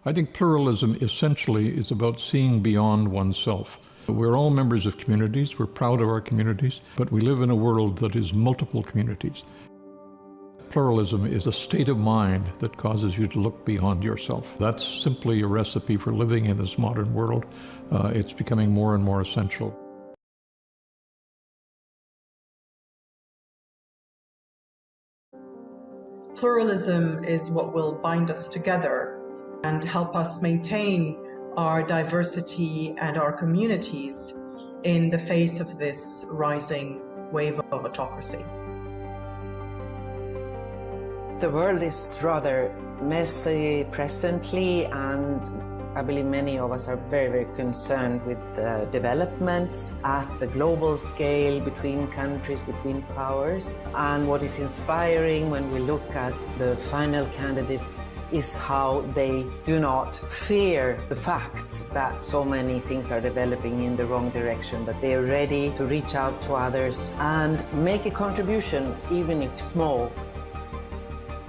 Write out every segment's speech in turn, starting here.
I think pluralism essentially is about seeing beyond oneself. We're all members of communities, we're proud of our communities, but we live in a world that is multiple communities. Pluralism is a state of mind that causes you to look beyond yourself. That's simply a recipe for living in this modern world. It's becoming more and more essential. Pluralism is what will bind us together and help us maintain our diversity and our communities in the face of this rising wave of autocracy. The world is rather messy presently, and I believe many of us are very concerned with the developments at the global scale between countries, between powers. And what is inspiring when we look at the final candidates is how they do not fear the fact that so many things are developing in the wrong direction, but they are ready to reach out to others and make a contribution, even if small.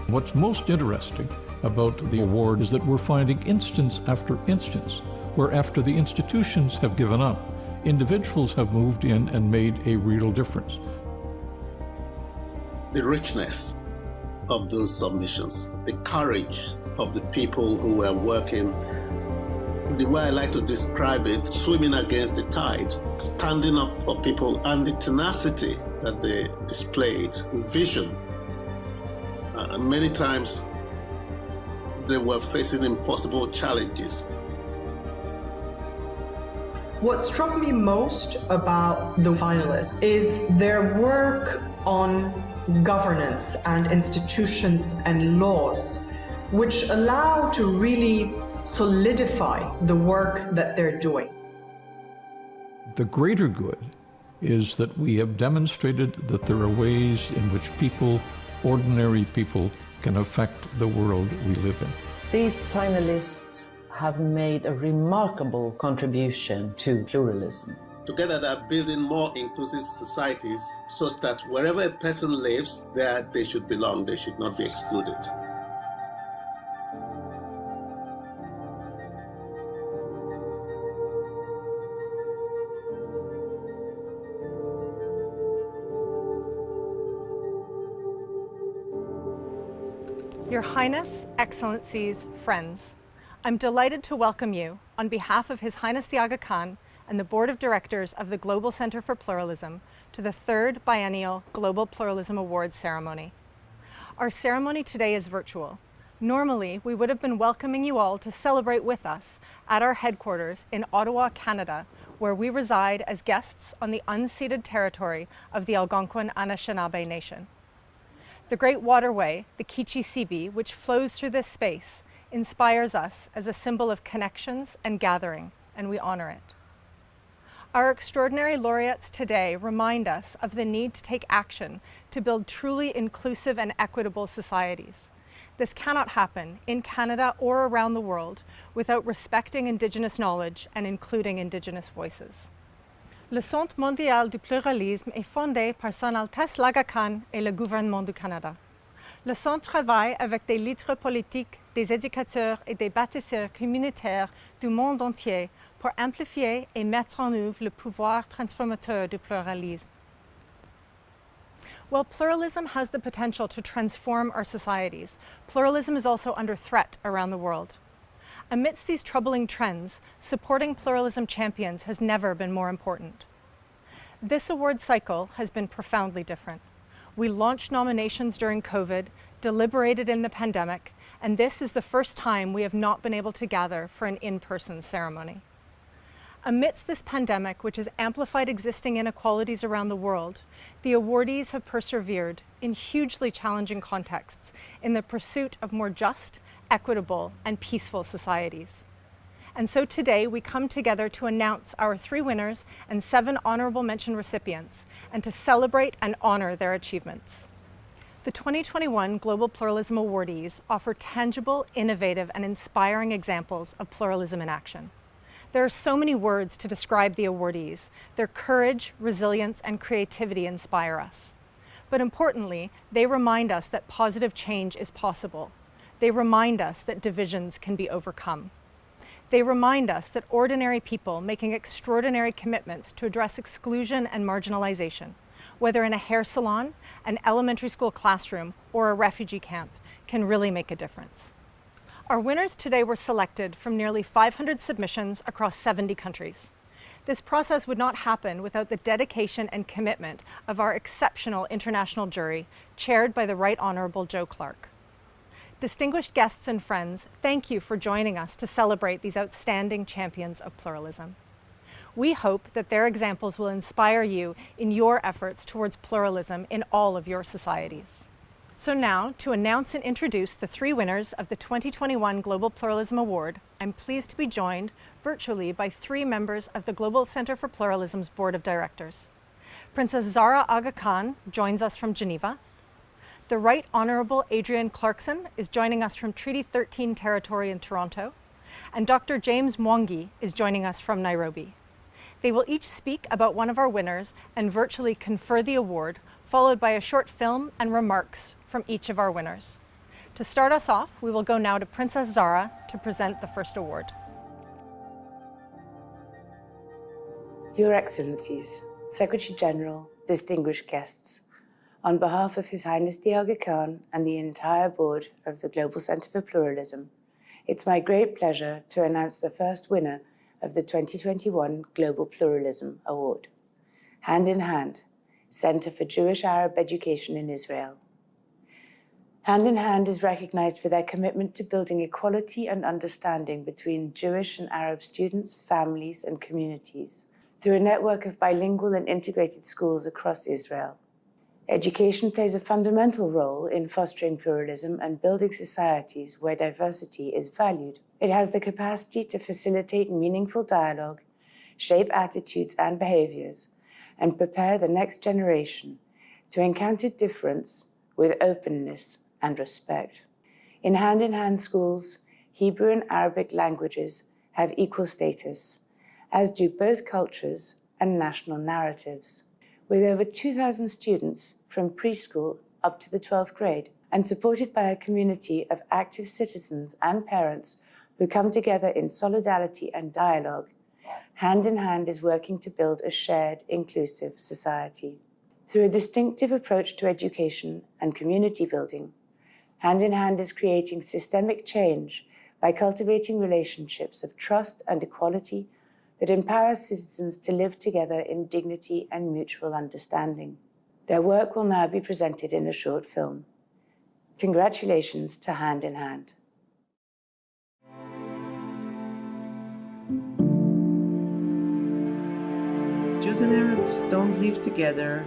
What's most interesting about the award is that we're finding instance after instance where, after the institutions have given up, individuals have moved in and made a real difference. The richness of those submissions, the courage of the people who were working, the way I like to describe it, swimming against the tide, standing up for people, and the tenacity that they displayed, vision. Many times they were facing impossible challenges. What struck me most about the finalists is their work on governance and institutions and laws, which allow to really solidify the work that they're doing. The greater good is that we have demonstrated that there are ways in which people, ordinary people, can affect the world we live in. These finalists have made a remarkable contribution to pluralism. Together they're building more inclusive societies such that wherever a person lives, there they should belong, they should not be excluded. Your Highness, Excellencies, friends, I'm delighted to welcome you on behalf of His Highness the Aga Khan and the Board of Directors of the Global Center for Pluralism to the 3rd Biennial Global Pluralism Award ceremony. Our ceremony today is virtual. Normally, we would have been welcoming you all to celebrate with us at our headquarters in Ottawa, Canada, where we reside as guests on the unceded territory of the Algonquin Anishinaabe Nation. The great waterway, the Kichisibi, which flows through this space, inspires us as a symbol of connections and gathering, and we honor it. Our extraordinary laureates today remind us of the need to take action to build truly inclusive and equitable societies. This cannot happen in Canada or around the world without respecting Indigenous knowledge and including Indigenous voices. Le Centre mondial du pluralisme est fondé par Son Altesse l'Aga Khan et le gouvernement du Canada. Le Centre travaille avec des leaders politiques, des éducateurs et des bâtisseurs communautaires du monde entier pour amplifier et mettre en œuvre le pouvoir transformateur du pluralisme. While pluralism has the potential to transform our societies, pluralism is also under threat around the world. Amidst these troubling trends, supporting pluralism champions has never been more important. This award cycle has been profoundly different. We launched nominations during COVID, deliberated in the pandemic, and this is the first time we have not been able to gather for an in-person ceremony. Amidst this pandemic, which has amplified existing inequalities around the world, the awardees have persevered in hugely challenging contexts in the pursuit of more just, equitable, and peaceful societies. And so today we come together to announce our 3 winners and 7 honorable mention recipients, and to celebrate and honor their achievements. The 2021 Global Pluralism Awardees offer tangible, innovative, and inspiring examples of pluralism in action. There are so many words to describe the awardees. Their courage, resilience, and creativity inspire us. But importantly, they remind us that positive change is possible. They remind us that divisions can be overcome. They remind us that ordinary people making extraordinary commitments to address exclusion and marginalization, whether in a hair salon, an elementary school classroom, or a refugee camp, can really make a difference. Our winners today were selected from nearly 500 submissions across 70 countries. This process would not happen without the dedication and commitment of our exceptional international jury, chaired by the Right Honourable Joe Clark. Distinguished guests and friends, thank you for joining us to celebrate these outstanding champions of pluralism. We hope that their examples will inspire you in your efforts towards pluralism in all of your societies. So now, to announce and introduce the 3 winners of the 2021 Global Pluralism Award, I'm pleased to be joined virtually by 3 members of the Global Center for Pluralism's Board of Directors. Princess Zahra Aga Khan joins us from Geneva. The Right Honourable Adrienne Clarkson is joining us from Treaty 13 territory in Toronto, and Dr. James Mwangi is joining us from Nairobi. They will each speak about one of our winners and virtually confer the award, followed by a short film and remarks from each of our winners. To start us off, we will go now to Princess Zahra to present the first award. Your Excellencies, Secretary General, distinguished guests, on behalf of His Highness the Aga Khan and the entire board of the Global Center for Pluralism, it's my great pleasure to announce the first winner of the 2021 Global Pluralism Award. Hand in Hand, Center for Jewish Arab Education in Israel. Hand in Hand is recognized for their commitment to building equality and understanding between Jewish and Arab students, families, and communities through a network of bilingual and integrated schools across Israel. Education plays a fundamental role in fostering pluralism and building societies where diversity is valued. It has the capacity to facilitate meaningful dialogue, shape attitudes and behaviors, and prepare the next generation to encounter difference with openness and respect. In Hand schools, Hebrew and Arabic languages have equal status, as do both cultures and national narratives. With over 2,000 students from preschool up to the 12th grade, and supported by a community of active citizens and parents who come together in solidarity and dialogue, Hand in Hand is working to build a shared, inclusive society. Through a distinctive approach to education and community building, Hand in Hand is creating systemic change by cultivating relationships of trust and equality that empower citizens to live together in dignity and mutual understanding. Their work will now be presented in a short film. Congratulations to Hand in Hand. Jews and Arabs don't live together,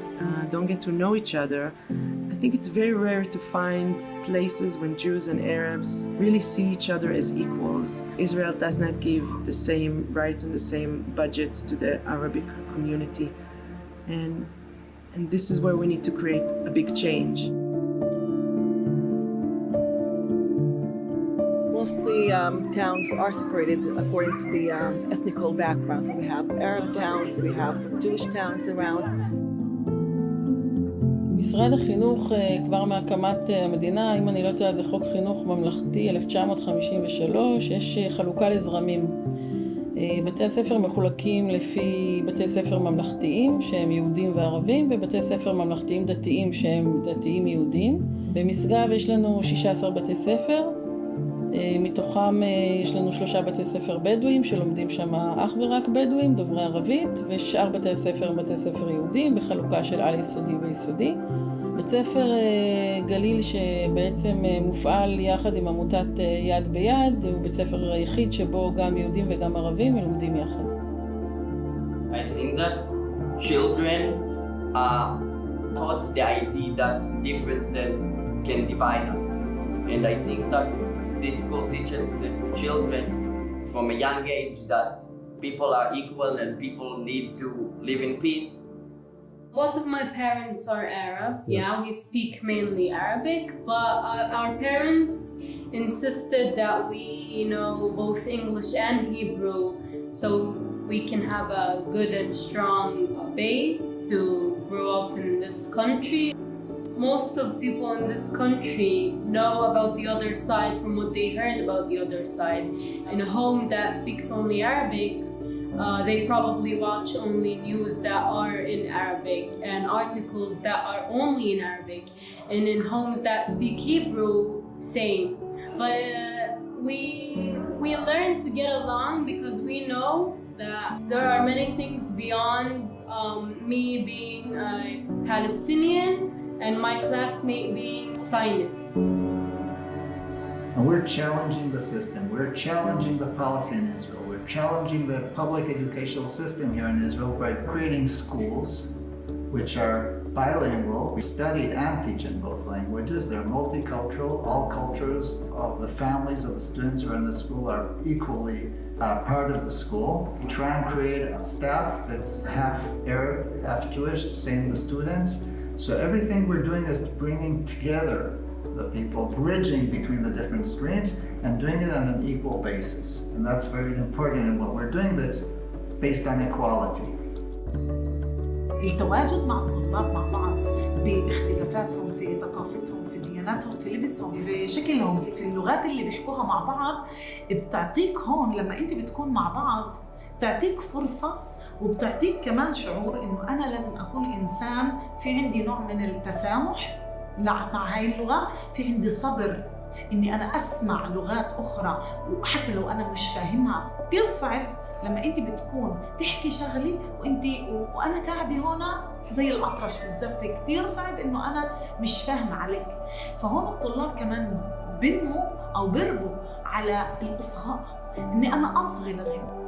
don't get to know each other. I think it's very rare to find places when Jews and Arabs really see each other as equals. Israel does not give the same rights and the same budgets to the Arabic community. And this is where we need to create a big change. Mostly towns are separated according to the ethnical background. So we have Arab towns, we have Jewish towns around. משרד החינוך כבר מהקמת המדינה, אם אני לא טועה, זה חוק חינוך ממלכתי 1953, יש חלוקה לזרמים. בתי הספר מחולקים לפי בתי ספר ממלכתיים שהם יהודים וערבים, ובתי ספר ממלכתיים דתיים שהם דתיים יהודים. במשגב יש לנו 16 בתי ספר, מתוכם יש לנו 3 בתי ספר בדואים שלומדים שם אך ורק בדואים, דוברי ערבית, ושאר בתי הספר הם בתי ספר יהודים בחלוקה של על יסודי ויסודי. בית ספר גליל שבעצם מופעל יחד עם עמותת יד ביד, הוא בית ספר היחיד שבו גם יהודים וגם ערבים לומדים יחד. I think that children are taught the idea that differences can divide us. And I think that this school teaches the children from a young age that people are equal and people need to live in peace. Both of my parents are Arab. Yeah, we speak mainly Arabic, but our parents insisted that we know both English and Hebrew so we can have a good and strong base to grow up in this country. most of people in this country know about the other side from what they heard about the other side. In a home that speaks only Arabic, they probably watch only news that are in Arabic and articles that are only in Arabic. And in homes that speak Hebrew, same. But we learn to get along because we know that there are many things beyond me being a Palestinian and my classmate being Zionist. And we're challenging the system. We're challenging the policy in Israel. We're challenging the public educational system here in Israel by creating schools which are bilingual. We study and teach in both languages. They're multicultural. All cultures of the families of the students who are in the school are equally part of the school. We try and create a staff that's half Arab, half Jewish, same the students. So everything we're doing is bringing together the people, bridging between the different streams and doing it on an equal basis. And that's very important in what we're doing that's based on equality. التواجد مع الطلاب مع بعض باختلافاتهم في ثقافتهم في دياناتهم في لبسهم في شكلهم في اللغات اللي بيحكوها مع بعض بتعطيك هون لما انت بتكون مع بعض بتعطيك فرصة وبتعطيك كمان شعور انه انا لازم اكون انسان في عندي نوع من التسامح مع هاي اللغة، في عندي صبر اني انا اسمع لغات اخرى وحتى لو انا مش فاهمها. كثير صعب لما انت بتكون تحكي شغلي وانا قاعده هنا زي الاطرش بالزفه، كثير صعب انه انا مش فاهمه عليك. فهون الطلاب كمان بنموا او بربوا على الاصغاء، اني انا اصغي لغيرهم.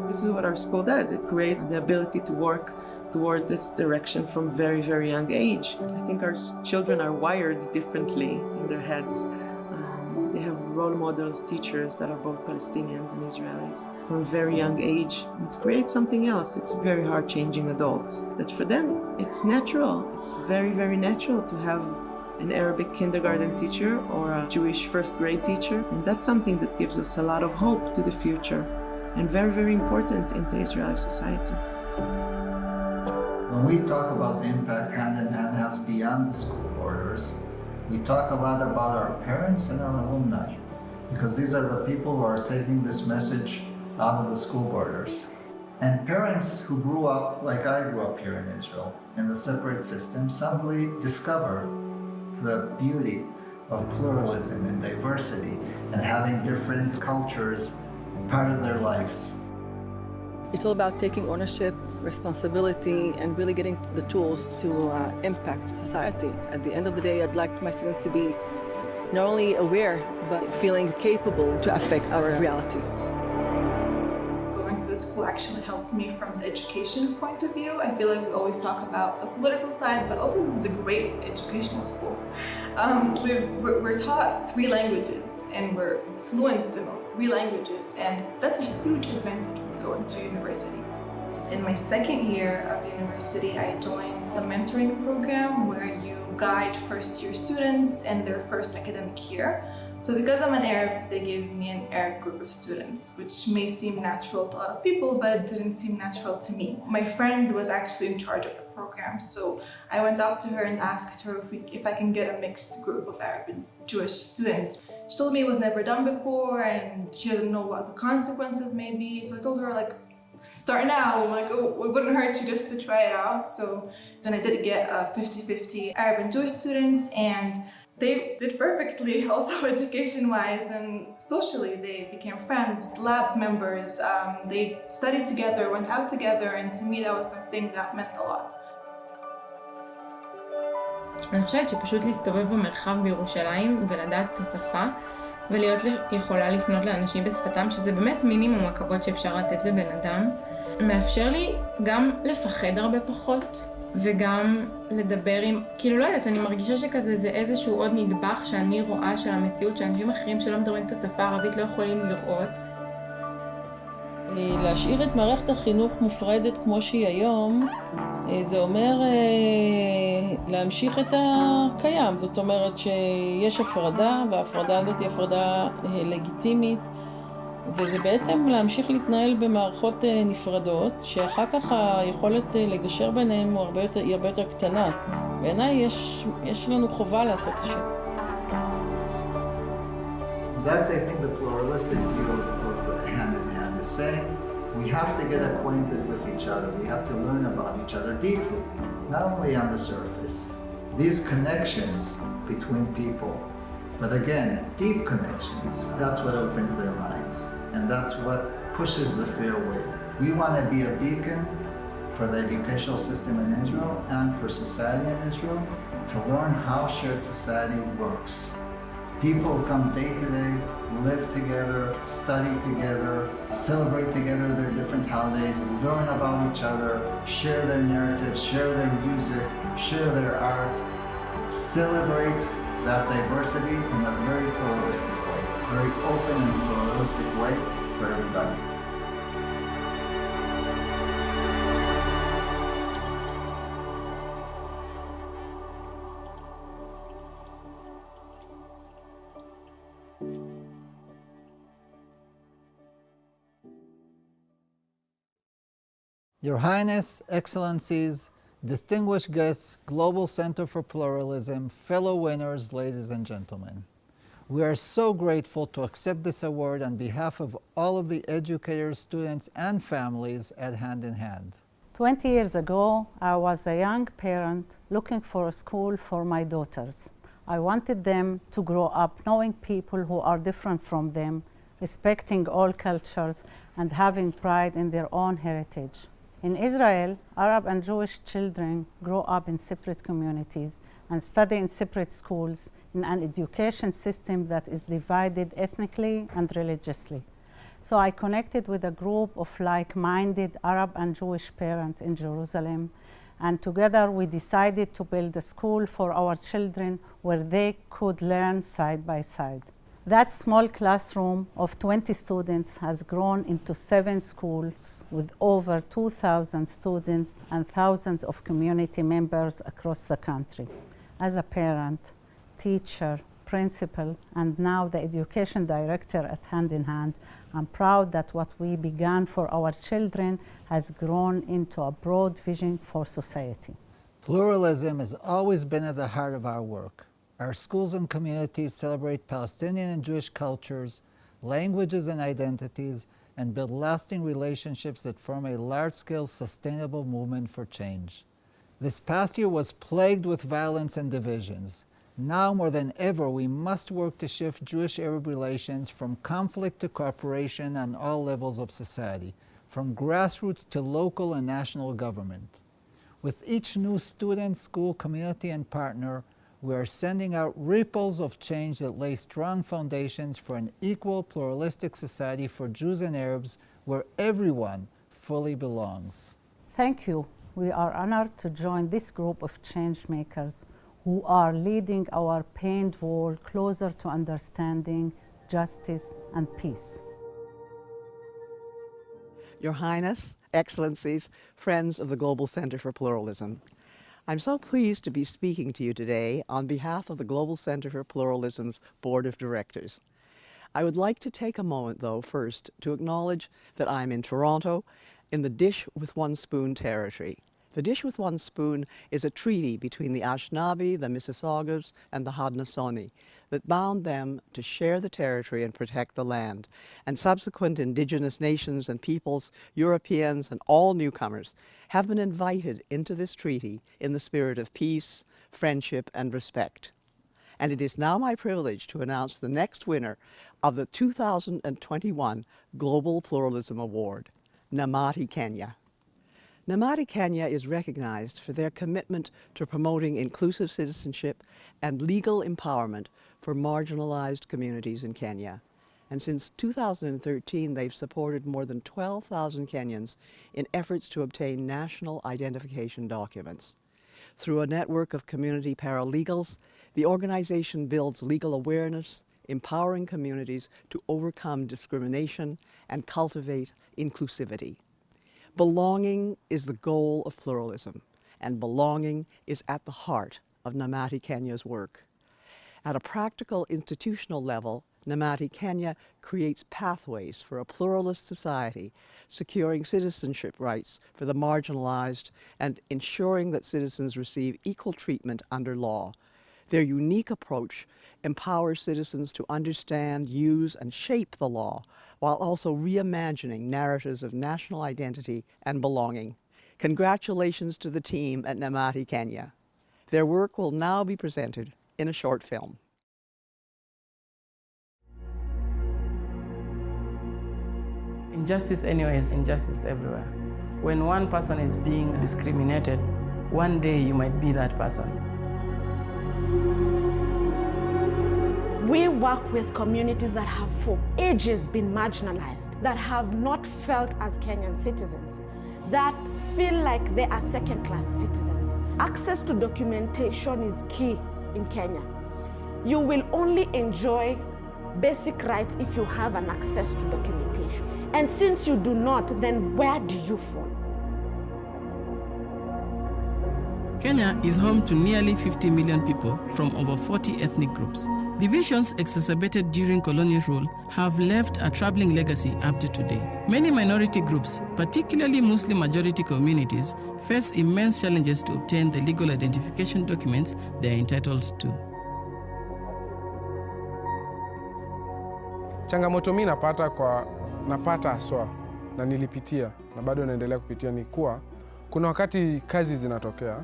This is what our school does. It creates the ability to work toward this direction from very, very young age. I think our children are wired differently in their heads. They have role models, teachers that are both Palestinians and Israelis from a very young age. It creates something else. It's very hard changing adults. That for them, it's natural. It's very, very natural to have an Arabic kindergarten teacher or a Jewish first grade teacher. And that's something that gives us a lot of hope to the future and very, very important in the Israeli society. When we talk about the impact Hand in Hand has beyond the school borders, we talk a lot about our parents and our alumni, because these are the people who are taking this message out of the school borders. And parents who grew up, like I grew up here in Israel, in the separate system, suddenly discover the beauty of pluralism and diversity and having different cultures part of their lives. It's all about taking ownership, responsibility, and really getting the tools to impact society. At the end of the day, I'd like my students to be not only aware, but feeling capable to affect our reality. Going to the school actually helped me from the education point of view. I feel like we always talk about the political side, but also this is a great educational school. We're taught 3 languages, and we're fluent in all 3 languages, and that's a huge advantage when you go into university. In my second year of university, I joined the mentoring program where you guide first-year students in their first academic year. So because I'm an Arab, they gave me an Arab group of students, which may seem natural to a lot of people, but it didn't seem natural to me. My friend was actually in charge of the program, so I went up to her and asked her if I can get a mixed group of Arab and Jewish students. She told me it was never done before and she didn't know what the consequences may be, so I told her, like, start now, like, it wouldn't hurt you just to try it out. So then I did get 50-50 Arab and Jewish students, and they did perfectly, also education-wise and socially. They became friends, lab members, they studied together, went out together, and to me that was something that meant a lot. אני חושבת שפשוט להסתובב במרחב בירושלים ולדעת את השפה ולהיות יכולה לפנות לאנשים בשפתם, שזה באמת מינימום הכבוד שאפשר לתת לבן אדם, מאפשר לי גם לפחד הרבה פחות וגם לדבר עם, כאילו לא יודעת, אני מרגישה שכזה זה איזשהו עוד נדבך שאני רואה של המציאות שאנשים אחרים שלא מדברים את השפה הערבית לא יכולים לראות. להשאיר את מערכת החינוך מופרדת כמו שהיא היום, זה אומר להמשיך את הקיים. זאת אומרת שיש הפרדה, וההפרדה הזאת היא הפרדה לגיטימית, וזה בעצם להמשיך להתנהל במערכות נפרדות, שאחר כך היכולת לגשר ביניהם היא הרבה יותר קטנה. בעיניי יש לנו חובה לעשות את זה. That's, I think, the pluralistic view of hand in hand, is saying we have to get acquainted with each other. We have to learn about each other deeply, not only on the surface. These connections between people, but again, deep connections, that's what opens their minds. And that's what pushes the fear away. We want to be a beacon for the educational system in Israel and for society in Israel to learn how shared society works. People come day to day, live together, study together, celebrate together their different holidays, learn about each other, share their narratives, share their music, share their art, celebrate that diversity in a very pluralistic way, very open and pluralistic way for everybody. Your Highness, Excellencies, distinguished guests, Global Center for Pluralism, fellow winners, ladies and gentlemen. We are so grateful to accept this award on behalf of all of the educators, students, and families at Hand in Hand. 20 years ago, I was a young parent looking for a school for my daughters. I wanted them to grow up knowing people who are different from them, respecting all cultures, and having pride in their own heritage. In Israel, Arab and Jewish children grow up in separate communities and study in separate schools in an education system that is divided ethnically and religiously. So I connected with a group of like-minded Arab and Jewish parents in Jerusalem, and together we decided to build a school for our children where they could learn side by side. That small classroom of 20 students has grown into 7 schools with over 2,000 students and thousands of community members across the country. As a parent, teacher, principal, and now the education director at Hand in Hand, I'm proud that what we began for our children has grown into a broad vision for society. Pluralism has always been at the heart of our work. Our schools and communities celebrate Palestinian and Jewish cultures, languages and identities, and build lasting relationships that form a large-scale sustainable movement for change. This past year was plagued with violence and divisions. Now more than ever, we must work to shift Jewish-Arab relations from conflict to cooperation on all levels of society, from grassroots to local and national government. With each new student, school, community, and partner, we are sending out ripples of change that lay strong foundations for an equal, pluralistic society for Jews and Arabs where everyone fully belongs. Thank you. We are honored to join this group of change makers who are leading our pained world closer to understanding, justice, and peace. Your Highness, Excellencies, friends of the Global Center for Pluralism. I'm so pleased to be speaking to you today on behalf of the Global Center for Pluralism's Board of Directors. I would like to take a moment, though, first to acknowledge that I'm in Toronto in the Dish with One Spoon territory. The Dish with One Spoon is a treaty between the Anishinaabe, the Mississaugas, and the Haudenosaunee that bound them to share the territory and protect the land. And subsequent Indigenous nations and peoples, Europeans, and all newcomers have been invited into this treaty in the spirit of peace, friendship, and respect. And it is now my privilege to announce the next winner of the 2021 Global Pluralism Award, Namati Kenya. Namati Kenya is recognized for their commitment to promoting inclusive citizenship and legal empowerment for marginalized communities in Kenya. And since 2013, they've supported more than 12,000 Kenyans in efforts to obtain national identification documents. Through a network of community paralegals, the organization builds legal awareness, empowering communities to overcome discrimination and cultivate inclusivity. Belonging is the goal of pluralism, and belonging is at the heart of Namati Kenya's work. At a practical institutional level, Namati Kenya creates pathways for a pluralist society, securing citizenship rights for the marginalized and ensuring that citizens receive equal treatment under law. Their unique approach empowers citizens to understand, use, and shape the law, while also reimagining narratives of national identity and belonging. Congratulations to the team at Namati Kenya. Their work will now be presented in a short film. Injustice anywhere is injustice everywhere. When one person is being discriminated, one day you might be that person. We work with communities that have for ages been marginalized, that have not felt as Kenyan citizens, that feel like they are second-class citizens. Access to documentation is key in Kenya. You will only enjoy basic rights if you have an access to documentation. And since you do not, then where do you fall? Kenya is home to nearly 50 million people from over 40 ethnic groups. Divisions exacerbated during colonial rule have left a troubling legacy up to today. Many minority groups, particularly Muslim majority communities, face immense challenges to obtain the legal identification documents they are entitled to. Changamoto mimi napata haswa na nilipitia na bado naendelea kupitia ni kuwa kuna wakati kazi zinatokea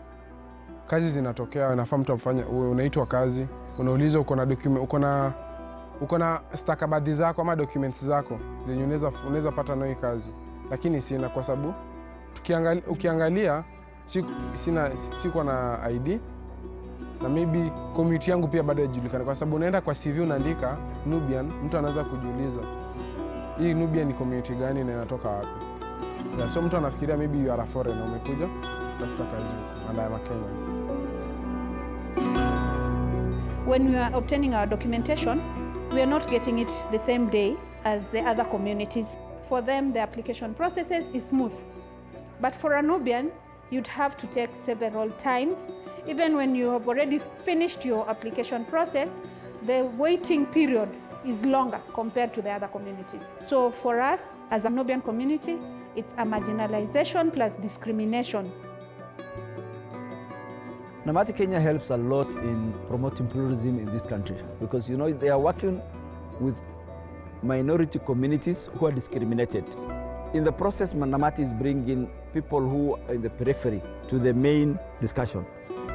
unafaa mtu afanye, unaitwa kazi, unaulizwa uko na stakabadhi zako ama documents zako zenye unaweza pata nayo kazi, lakini sina, kwa sababu ukiangalia siko na ID na maybe community yangu pia bado haijulikani, kwa sababu unaenda kwa CV unaandika Nubian, mtu anaanza kujiuliza hii Nubian ni community gani na inatoka wapi? Yeah, so mtu anafikiria maybe you are a foreigner, umekuja kutafuta kazi and I am a Kenyan. When we are obtaining our documentation, we are not getting it the same day as the other communities. For them, the application processes is smooth. But for a Nubian, you'd have to take several times. Even when you have already finished your application process, the waiting period is longer compared to the other communities. So for us, as a Nubian community, it's a marginalization plus discrimination. Namati Kenya helps a lot in promoting pluralism in this country because, you know, they are working with minority communities who are discriminated. In the process, Namati is bringing people who are in the periphery to the main discussion,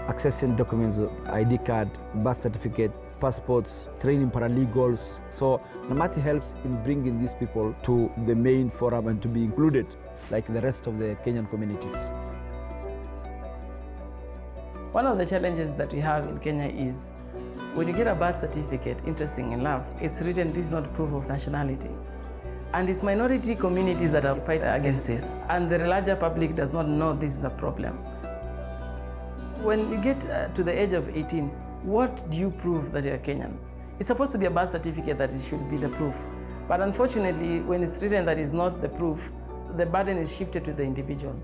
accessing documents, ID card, birth certificate, passports, training paralegals. So Namati helps in bringing these people to the main forum and to be included like the rest of the Kenyan communities. One of the challenges that we have in Kenya is when you get a birth certificate, interesting enough, it's written this is not proof of nationality. And it's minority communities that are fighting against this. And the larger public does not know this is a problem. When you get to the age of 18, what do you prove that you're Kenyan? It's supposed to be a birth certificate that it should be the proof. But unfortunately, when it's written that is not the proof, the burden is shifted to the individual.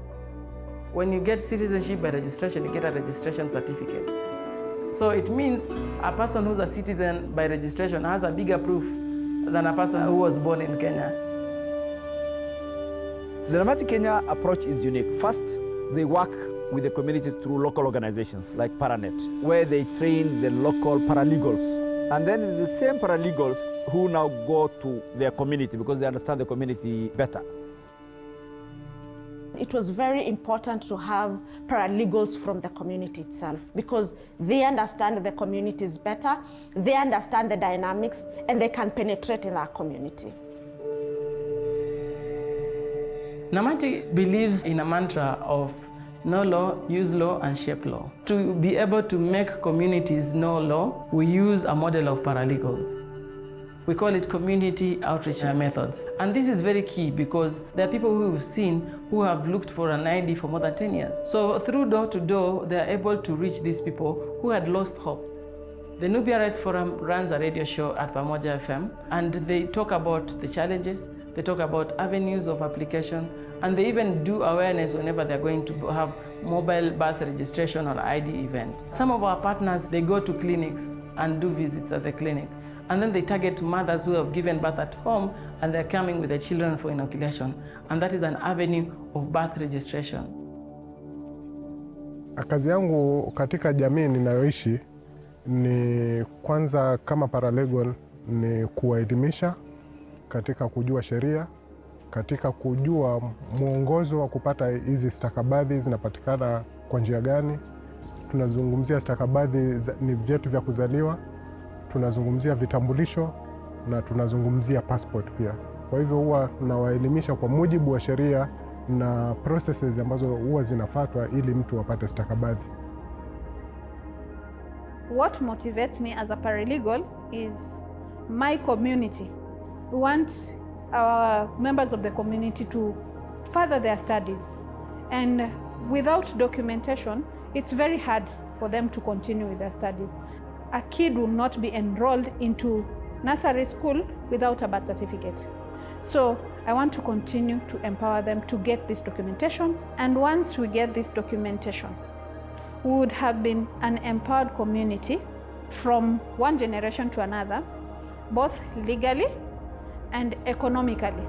When you get citizenship by registration, you get a registration certificate. So it means a person who's a citizen by registration has a bigger proof than a person who was born in Kenya. The Namati Kenya approach is unique. First, they work with the community through local organizations like Paranet, where they train the local paralegals. And then it's the same paralegals who now go to their community because they understand the community better. It was very important to have paralegals from the community itself because they understand the communities better, they understand the dynamics, and they can penetrate in our community. Namati believes in a mantra of know law, use law, and shape law. To be able to make communities know law, we use a model of paralegals. We call it community outreach methods. And this is very key because there are people who we've seen who have looked for an ID for more than 10 years. So through door to door, they are able to reach these people who had lost hope. The Nubia Rights Forum runs a radio show at Pamoja FM, and they talk about the challenges, they talk about avenues of application, and they even do awareness whenever they're going to have mobile birth registration or ID event. Some of our partners, they go to clinics and do visits at the clinic. And then they target mothers who have given birth at home and they're coming with their children for inoculation. And that is an avenue of birth registration. Kazi yangu katika jamii ninayoishi ni kwanza kama paralegal ni kuwaelimisha katika kujua sheria, katika kujua mwongozo wa kupata hizi stakabadhi zinapatikana kwa njia gani. Tunazungumzia stakabadhi ni vyeti vya kuzaliwa, tunazungumzia vitambulisho na tunazungumzia passport pia. Kwa hivyo huwa nawaelimisha kwa mujibu wa sheria na processes ambazo huwa zinafuatwa ili mtu apate stakabadhi. What motivates me as a paralegal is my community. We want our members of the community to further their studies. And without documentation, it's very hard for them to continue with their studies. A kid will not be enrolled into nursery school without a birth certificate. So I want to continue to empower them to get these documentations. And once we get this documentation, we would have been an empowered community from one generation to another, both legally and economically.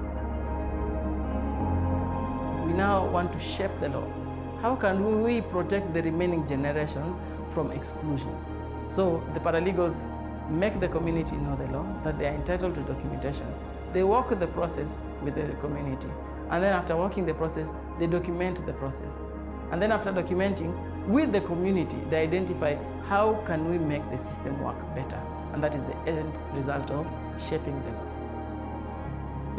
We now want to shape the law. How can we protect the remaining generations from exclusion? So the paralegals make the community know the law, that they are entitled to documentation. They walk the process with the community. And then after walking the process, they document the process. And then after documenting with the community, they identify how can we make the system work better. And that is the end result of shaping the law.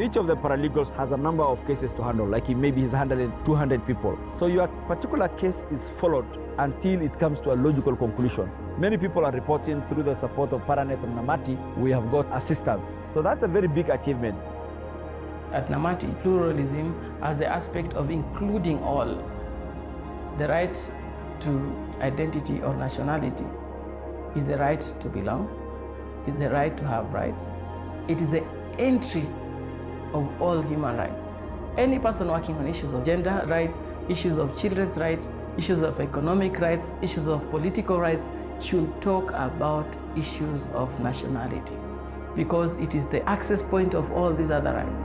Each of the paralegals has a number of cases to handle, like maybe he's handling 200 people. So your particular case is followed until it comes to a logical conclusion. Many people are reporting through the support of Paranet and Namati, we have got assistance. So that's a very big achievement. At Namati, pluralism has the aspect of including all. The right to identity or nationality is the right to belong, is the right to have rights. It is the entry of all human rights. Any person working on issues of gender rights, issues of children's rights, issues of economic rights, issues of political rights, should talk about issues of nationality, because it is the access point of all these other rights.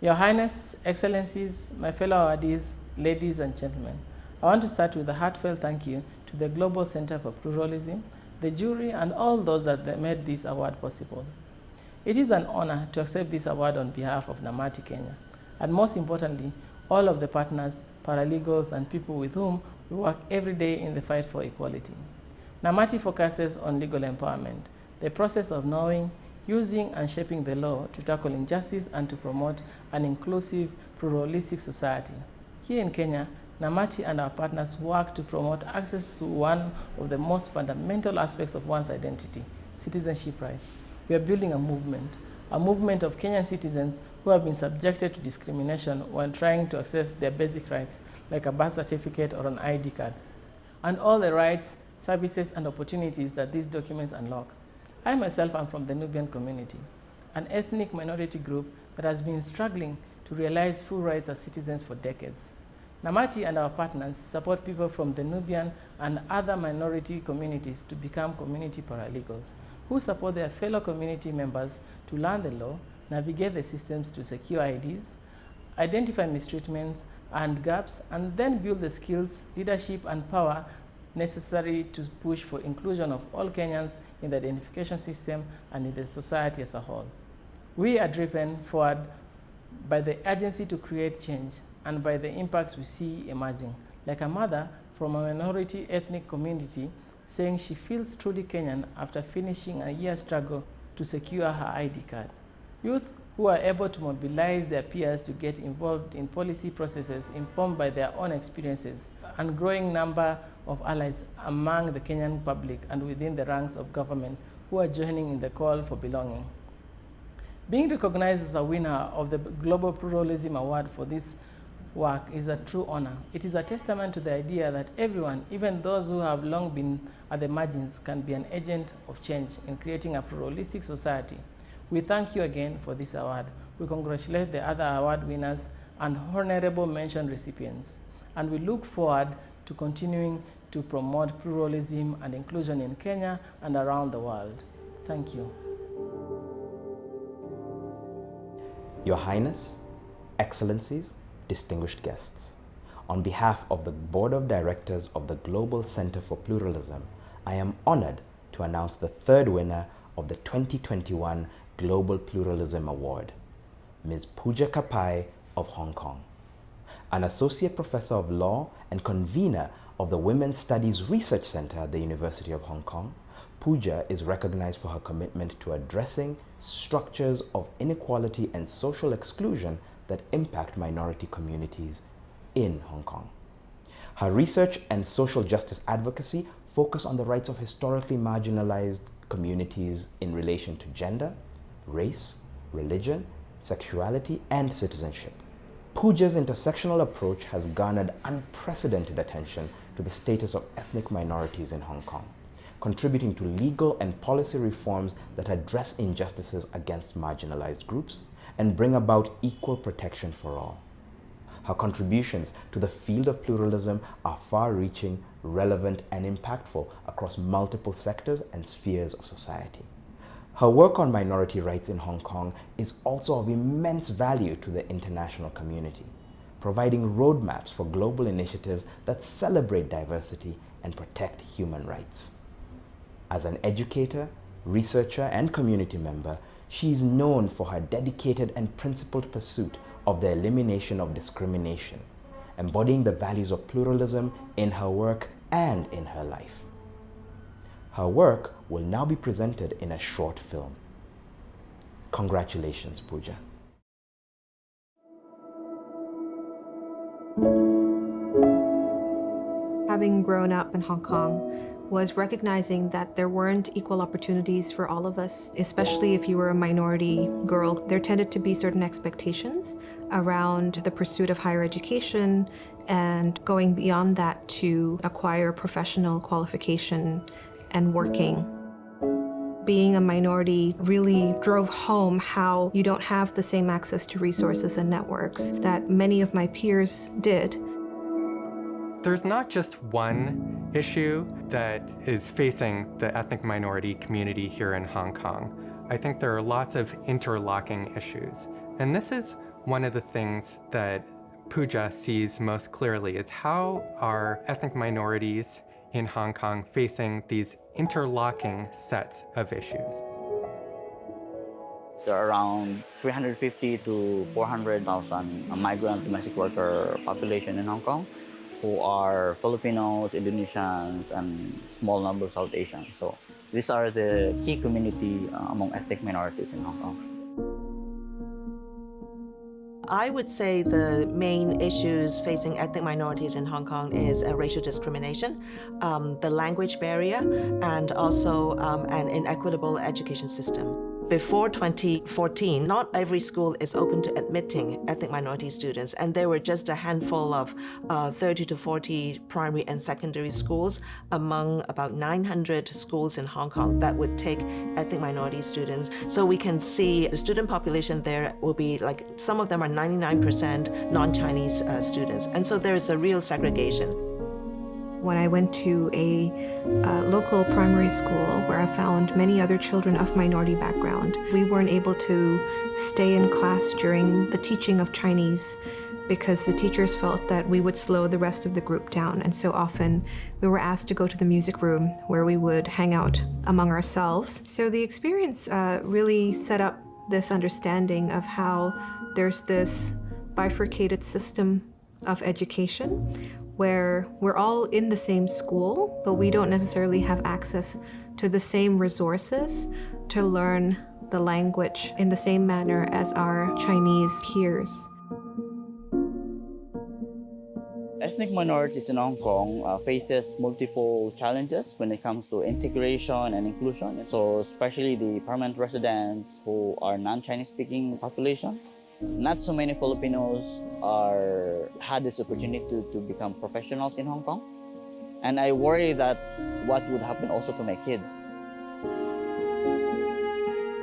Your Highness, Excellencies, my fellow awardees, ladies and gentlemen, I want to start with a heartfelt thank you to the Global Center for Pluralism, the jury, and all those that made this award possible. It is an honor to accept this award on behalf of Namati, Kenya, and most importantly, all of the partners, paralegals, and people with whom we work every day in the fight for equality. Namati focuses on legal empowerment, the process of knowing, using and shaping the law to tackle injustice and to promote an inclusive, pluralistic society. Here in Kenya, Namati and our partners work to promote access to one of the most fundamental aspects of one's identity, citizenship rights. We are building a movement of Kenyan citizens who have been subjected to discrimination when trying to access their basic rights, like a birth certificate or an ID card, and all the rights, services, and opportunities that these documents unlock. I myself am from the Nubian community, an ethnic minority group that has been struggling to realize full rights as citizens for decades. Namati and our partners support people from the Nubian and other minority communities to become community paralegals, who support their fellow community members to learn the law, navigate the systems to secure IDs, identify mistreatments and gaps, and then build the skills, leadership, and power necessary to push for inclusion of all Kenyans in the identification system and in the society as a whole. We are driven forward by the urgency to create change and by the impacts we see emerging, like a mother from a minority ethnic community saying she feels truly Kenyan after finishing a year struggle to secure her ID card. Youth who are able to mobilize their peers to get involved in policy processes informed by their own experiences, and growing number of allies among the Kenyan public and within the ranks of government who are joining in the call for belonging. Being recognized as a winner of the Global Pluralism Award for this work is a true honor. It is a testament to the idea that everyone, even those who have long been at the margins, can be an agent of change in creating a pluralistic society. We thank you again for this award. We congratulate the other award winners and honorable mention recipients, and we look forward to continuing to promote pluralism and inclusion in Kenya and around the world. Thank you. Your Highness, Excellencies, distinguished guests, on behalf of the Board of Directors of the Global Center for Pluralism, I am honored to announce the third winner of the 2021 Global Pluralism Award, Ms. Pooja Kapai of Hong Kong. An Associate Professor of Law and convener of the Women's Studies Research Center at the University of Hong Kong, Pooja is recognized for her commitment to addressing structures of inequality and social exclusion that impact minority communities in Hong Kong. Her research and social justice advocacy focus on the rights of historically marginalized communities in relation to gender, race, religion, sexuality, and citizenship. Pooja's intersectional approach has garnered unprecedented attention to the status of ethnic minorities in Hong Kong, contributing to legal and policy reforms that address injustices against marginalized groups and bring about equal protection for all. Her contributions to the field of pluralism are far-reaching, relevant, and impactful across multiple sectors and spheres of society. Her work on minority rights in Hong Kong is also of immense value to the international community, providing roadmaps for global initiatives that celebrate diversity and protect human rights. As an educator, researcher, and community member, she is known for her dedicated and principled pursuit of the elimination of discrimination, embodying the values of pluralism in her work and in her life. Her work will now be presented in a short film. Congratulations, Pooja. Having grown up in Hong Kong was recognizing that there weren't equal opportunities for all of us, especially if you were a minority girl. There tended to be certain expectations around the pursuit of higher education and going beyond that to acquire professional qualification and working. Being a minority really drove home how you don't have the same access to resources and networks that many of my peers did. There's not just one issue that is facing the ethnic minority community here in Hong Kong. I think there are lots of interlocking issues. And this is one of the things that Pooja sees most clearly, is how are ethnic minorities in Hong Kong facing these interlocking sets of issues. There are around 350 to 400,000 migrant domestic worker population in Hong Kong, who are Filipinos, Indonesians, and small number of South Asians. So these are the key community among ethnic minorities in Hong Kong. I would say the main issues facing ethnic minorities in Hong Kong is racial discrimination, the language barrier, and also an inequitable education system. Before 2014, not every school is open to admitting ethnic minority students, and there were just a handful of 30 to 40 primary and secondary schools among about 900 schools in Hong Kong that would take ethnic minority students. So we can see the student population there will be like, some of them are 99% non-Chinese students, and so there's a real segregation. When I went to a local primary school where I found many other children of minority background, we weren't able to stay in class during the teaching of Chinese because the teachers felt that we would slow the rest of the group down. And so often we were asked to go to the music room where we would hang out among ourselves. So the experience really set up this understanding of how there's this bifurcated system of education where we're all in the same school, but we don't necessarily have access to the same resources to learn the language in the same manner as our Chinese peers. Ethnic minorities in Hong Kong faces multiple challenges when it comes to integration and inclusion. So especially the permanent residents who are non-Chinese speaking population. Not so many Filipinos had this opportunity to become professionals in Hong Kong. And I worry that what would happen also to my kids.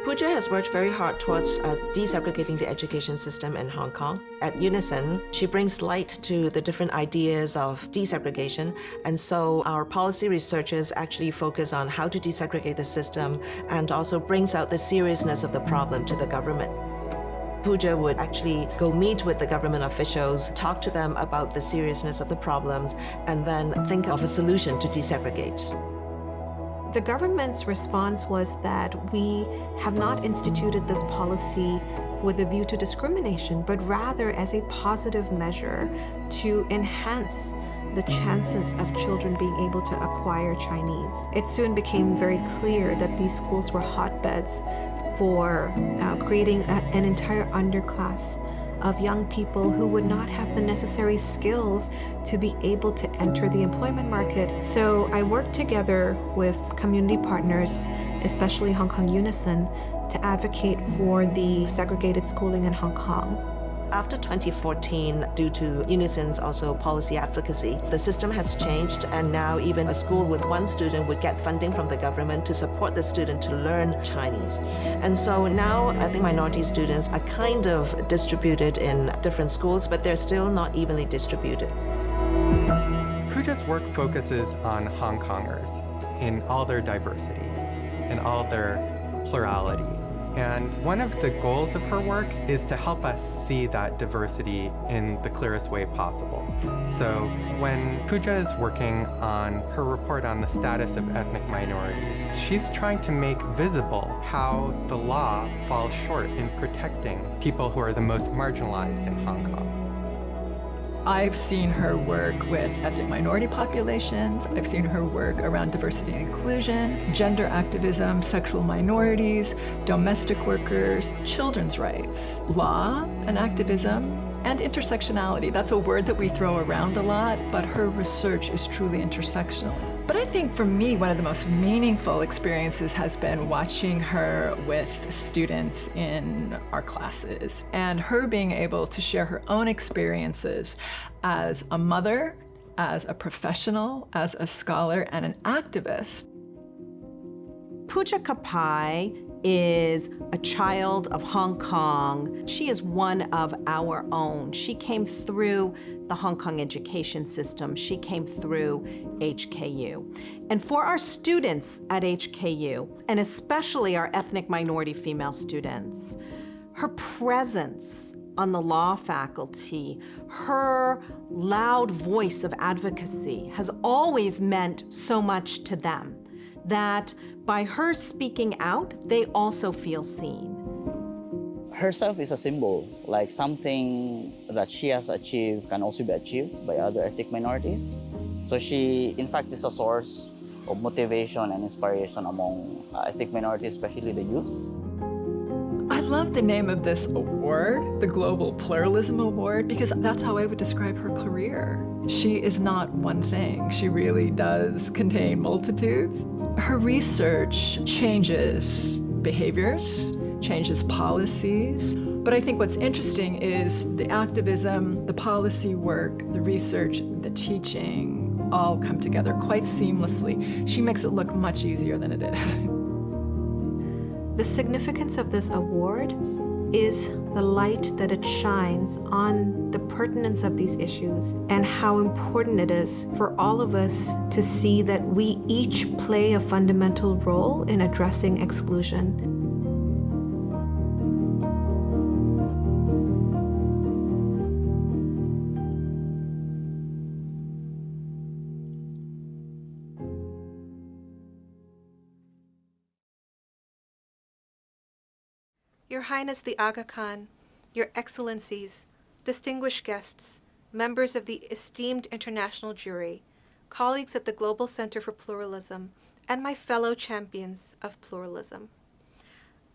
Pooja has worked very hard towards desegregating the education system in Hong Kong. At Unison, she brings light to the different ideas of desegregation, and so our policy researchers actually focus on how to desegregate the system and also brings out the seriousness of the problem to the government. Pooja would actually go meet with the government officials, talk to them about the seriousness of the problems, and then think of a solution to desegregate. The government's response was that we have not instituted this policy with a view to discrimination, but rather as a positive measure to enhance the chances of children being able to acquire Chinese. It soon became very clear that these schools were hotbeds for creating an entire underclass of young people who would not have the necessary skills to be able to enter the employment market. So I worked together with community partners, especially Hong Kong Unison, to advocate for the segregated schooling in Hong Kong. After 2014, due to Unison's also policy advocacy, the system has changed, and now even a school with one student would get funding from the government to support the student to learn Chinese. And so now I think minority students are kind of distributed in different schools, but they're still not evenly distributed. Pooja's work focuses on Hong Kongers in all their diversity, in all their plurality. And one of the goals of her work is to help us see that diversity in the clearest way possible. So when Pooja is working on her report on the status of ethnic minorities, she's trying to make visible how the law falls short in protecting people who are the most marginalized in Hong Kong. I've seen her work with ethnic minority populations. I've seen her work around diversity and inclusion, gender activism, sexual minorities, domestic workers, children's rights, law and activism, and intersectionality. That's a word that we throw around a lot, but her research is truly intersectional. But I think for me, one of the most meaningful experiences has been watching her with students in our classes and her being able to share her own experiences as a mother, as a professional, as a scholar, and an activist. Pooja Kapai is a child of Hong Kong. She is one of our own. She came through the Hong Kong education system. She came through HKU. And for our students at HKU, and especially our ethnic minority female students, her presence on the law faculty, her loud voice of advocacy has always meant so much to them that by her speaking out, they also feel seen. Herself is a symbol, like something that she has achieved can also be achieved by other ethnic minorities. So she, in fact, is a source of motivation and inspiration among ethnic minorities, especially the youth. I love the name of this award, the Global Pluralism Award, because that's how I would describe her career. She is not one thing. She really does contain multitudes. Her research changes behaviors, changes policies, but I think what's interesting is the activism, the policy work, the research, the teaching all come together quite seamlessly. She makes it look much easier than it is. The significance of this award is the light that it shines on the pertinence of these issues and how important it is for all of us to see that we each play a fundamental role in addressing exclusion. Your Highness the Aga Khan, Your Excellencies, distinguished guests, members of the esteemed international jury, colleagues at the Global Center for Pluralism, and my fellow champions of pluralism.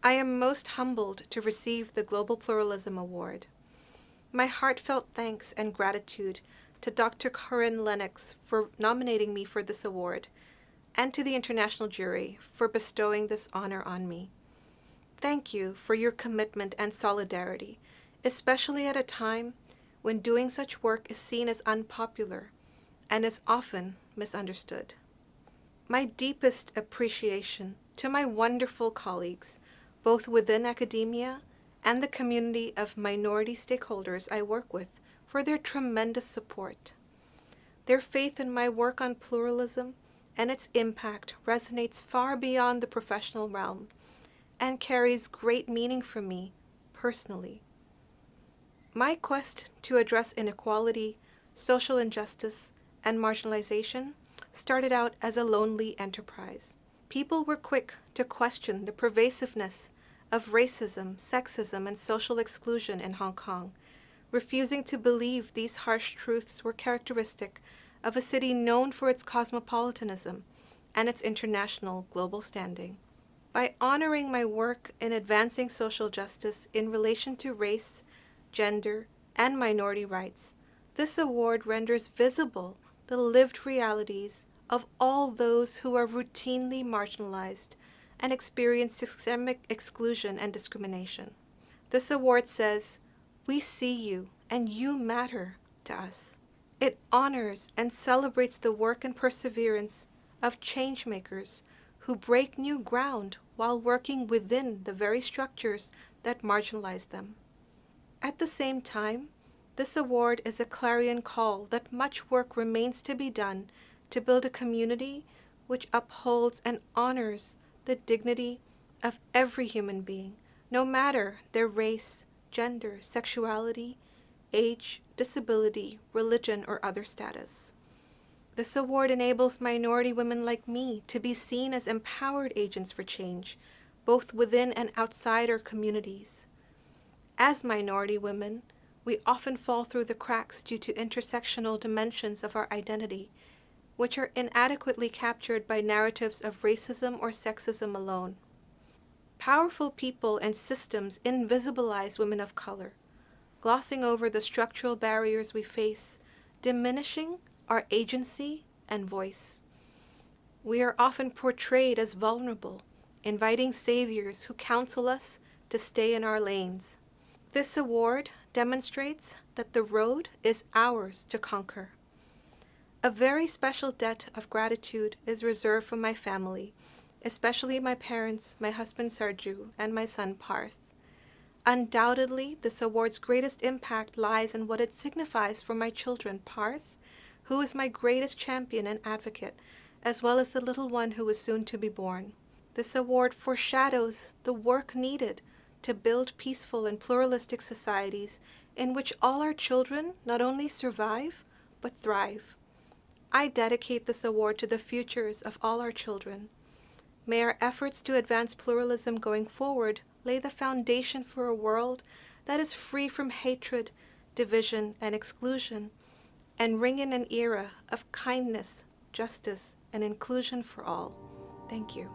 I am most humbled to receive the Global Pluralism Award. My heartfelt thanks and gratitude to Dr. Corinne Lennox for nominating me for this award, and to the international jury for bestowing this honor on me. Thank you for your commitment and solidarity, especially at a time when doing such work is seen as unpopular and is often misunderstood. My deepest appreciation to my wonderful colleagues, both within academia and the community of minority stakeholders I work with, for their tremendous support. Their faith in my work on pluralism and its impact resonates far beyond the professional realm and carries great meaning for me personally. My quest to address inequality, social injustice, and marginalization started out as a lonely enterprise. People were quick to question the pervasiveness of racism, sexism, and social exclusion in Hong Kong, refusing to believe these harsh truths were characteristic of a city known for its cosmopolitanism and its international global standing. By honoring my work in advancing social justice in relation to race, gender, and minority rights, this award renders visible the lived realities of all those who are routinely marginalized and experience systemic exclusion and discrimination. This award says, "We see you and you matter to us." It honors and celebrates the work and perseverance of changemakers who break new ground while working within the very structures that marginalize them. At the same time, this award is a clarion call that much work remains to be done to build a community which upholds and honors the dignity of every human being, no matter their race, gender, sexuality, age, disability, religion, or other status. This award enables minority women like me to be seen as empowered agents for change, both within and outside our communities. As minority women, we often fall through the cracks due to intersectional dimensions of our identity, which are inadequately captured by narratives of racism or sexism alone. Powerful people and systems invisibilize women of color, glossing over the structural barriers we face, diminishing our agency and voice. We are often portrayed as vulnerable, inviting saviors who counsel us to stay in our lanes. This award demonstrates that the road is ours to conquer. A very special debt of gratitude is reserved for my family, especially my parents, my husband Sarju, and my son Parth. Undoubtedly, this award's greatest impact lies in what it signifies for my children, Parth, who is my greatest champion and advocate, as well as the little one who is soon to be born. This award foreshadows the work needed to build peaceful and pluralistic societies in which all our children not only survive, but thrive. I dedicate this award to the futures of all our children. May our efforts to advance pluralism going forward lay the foundation for a world that is free from hatred, division, and exclusion, and ring in an era of kindness, justice, and inclusion for all. Thank you.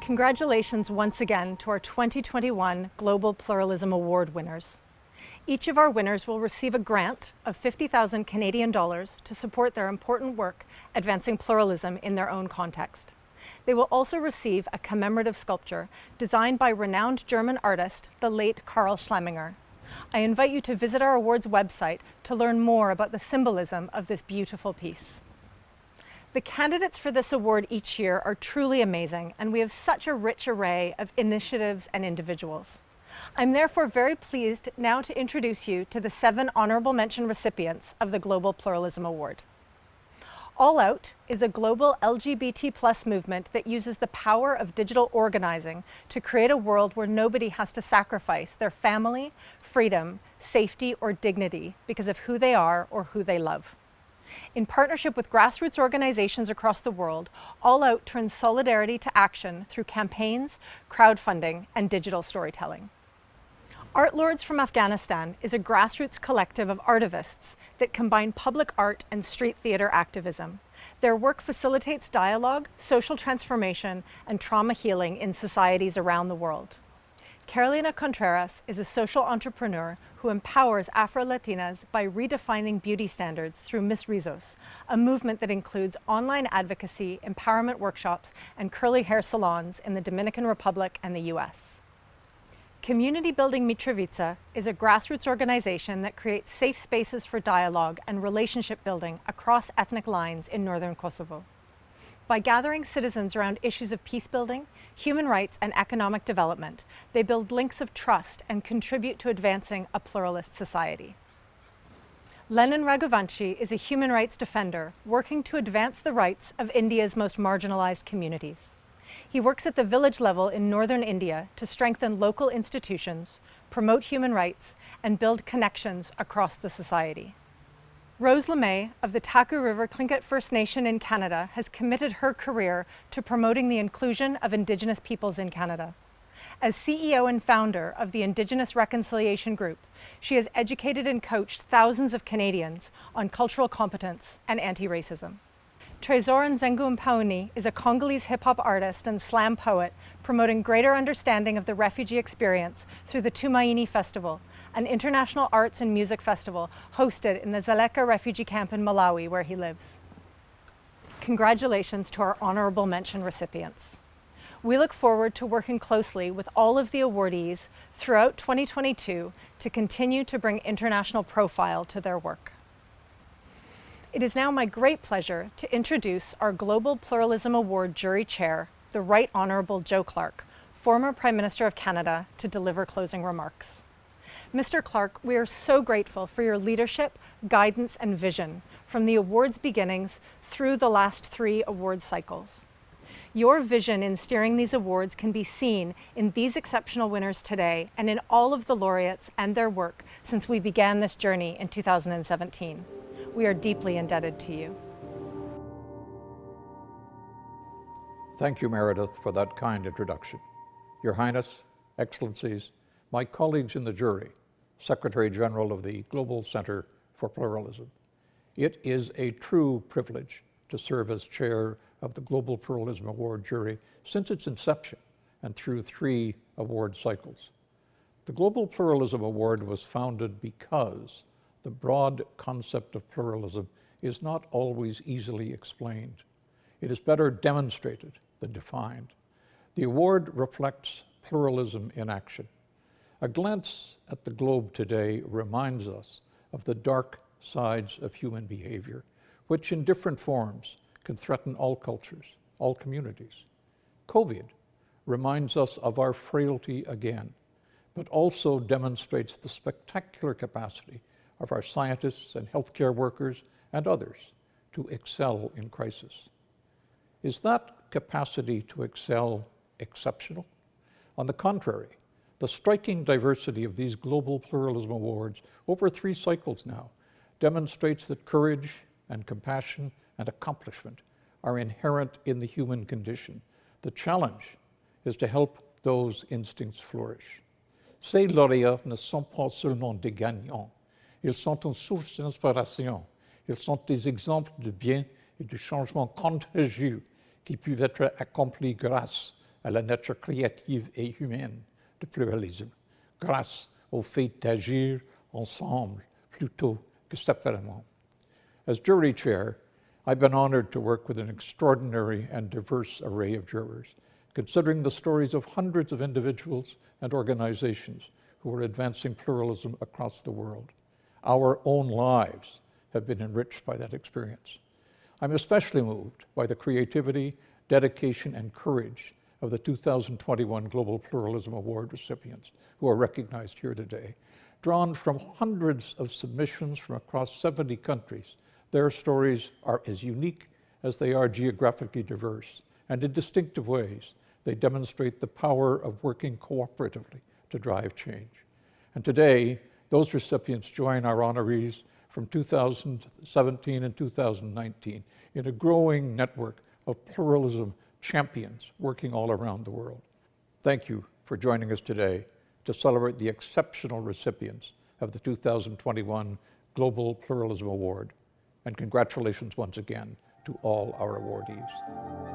Congratulations once again to our 2021 Global Pluralism Award winners. Each of our winners will receive a grant of 50,000 Canadian dollars to support their important work advancing pluralism in their own context. They will also receive a commemorative sculpture designed by renowned German artist, the late Karl Schlemminger. I invite you to visit our awards website to learn more about the symbolism of this beautiful piece. The candidates for this award each year are truly amazing, and we have such a rich array of initiatives and individuals. I'm therefore very pleased now to introduce you to the 7 honorable mention recipients of the Global Pluralism Award. All Out is a global LGBT+ movement that uses the power of digital organizing to create a world where nobody has to sacrifice their family, freedom, safety, or dignity because of who they are or who they love. In partnership with grassroots organizations across the world, All Out turns solidarity to action through campaigns, crowdfunding, and digital storytelling. Art Lords from Afghanistan is a grassroots collective of artivists that combine public art and street theater activism. Their work facilitates dialogue, social transformation, and trauma healing in societies around the world. Carolina Contreras is a social entrepreneur who empowers Afro-Latinas by redefining beauty standards through Miss Rizos, a movement that includes online advocacy, empowerment workshops, and curly hair salons in the Dominican Republic and the US. Community Building Mitrovica is a grassroots organization that creates safe spaces for dialogue and relationship building across ethnic lines in northern Kosovo. By gathering citizens around issues of peace building, human rights, and economic development, they build links of trust and contribute to advancing a pluralist society. Lenin Raghuvanshi is a human rights defender working to advance the rights of India's most marginalized communities. He works at the village level in northern India to strengthen local institutions, promote human rights, and build connections across the society. Rose LeMay of the Taku River Tlingit First Nation in Canada has committed her career to promoting the inclusion of Indigenous peoples in Canada. As CEO and founder of the Indigenous Reconciliation Group, she has educated and coached thousands of Canadians on cultural competence and anti-racism. Trésor Nzengu Mpaoni is a Congolese hip-hop artist and slam poet promoting greater understanding of the refugee experience through the Tumaini Festival, an international arts and music festival hosted in the Zaleka refugee camp in Malawi, where he lives. Congratulations to our honorable mention recipients. We look forward to working closely with all of the awardees throughout 2022 to continue to bring international profile to their work. It is now my great pleasure to introduce our Global Pluralism Award jury chair, the Right Honourable Joe Clark, former Prime Minister of Canada, to deliver closing remarks. Mr. Clark, we are so grateful for your leadership, guidance, and vision from the awards beginnings through the last 3 award cycles. Your vision in steering these awards can be seen in these exceptional winners today and in all of the laureates and their work since we began this journey in 2017. We are deeply indebted to you. Thank you, Meredith, for that kind introduction. Your Highness, Excellencies, my colleagues in the jury, Secretary General of the Global Center for Pluralism. It is a true privilege to serve as chair of the Global Pluralism Award jury since its inception and through 3 award cycles. The Global Pluralism Award was founded because the broad concept of pluralism is not always easily explained. It is better demonstrated than defined. The award reflects pluralism in action. A glance at the globe today reminds us of the dark sides of human behavior, which in different forms can threaten all cultures, all communities. COVID reminds us of our frailty again, but also demonstrates the spectacular capacity of our scientists and healthcare workers and others to excel in crisis. Is that capacity to excel exceptional? On the contrary, the striking diversity of these Global Pluralism Awards over 3 cycles now demonstrates that courage and compassion and accomplishment are inherent in the human condition. The challenge is to help those instincts flourish. Ces lauréats ne sont pas seulement des gagnants. Ils sont une source d'inspiration. Ils sont des exemples de bien et de changement contagieux qui peuvent être accomplis grâce à la nature créative et humaine de pluralisme, grâce au fait d'agir ensemble plutôt que séparément. As jury chair, I've been honored to work with an extraordinary and diverse array of jurors, considering the stories of hundreds of individuals and organizations who are advancing pluralism across the world. Our own lives have been enriched by that experience. I'm especially moved by the creativity, dedication, and courage of the 2021 Global Pluralism Award recipients who are recognized here today. Drawn from hundreds of submissions from across 70 countries, their stories are as unique as they are geographically diverse, and in distinctive ways, they demonstrate the power of working cooperatively to drive change. And today, those recipients join our honorees from 2017 and 2019 in a growing network of pluralism champions working all around the world. Thank you for joining us today to celebrate the exceptional recipients of the 2021 Global Pluralism Award. And congratulations once again to all our awardees.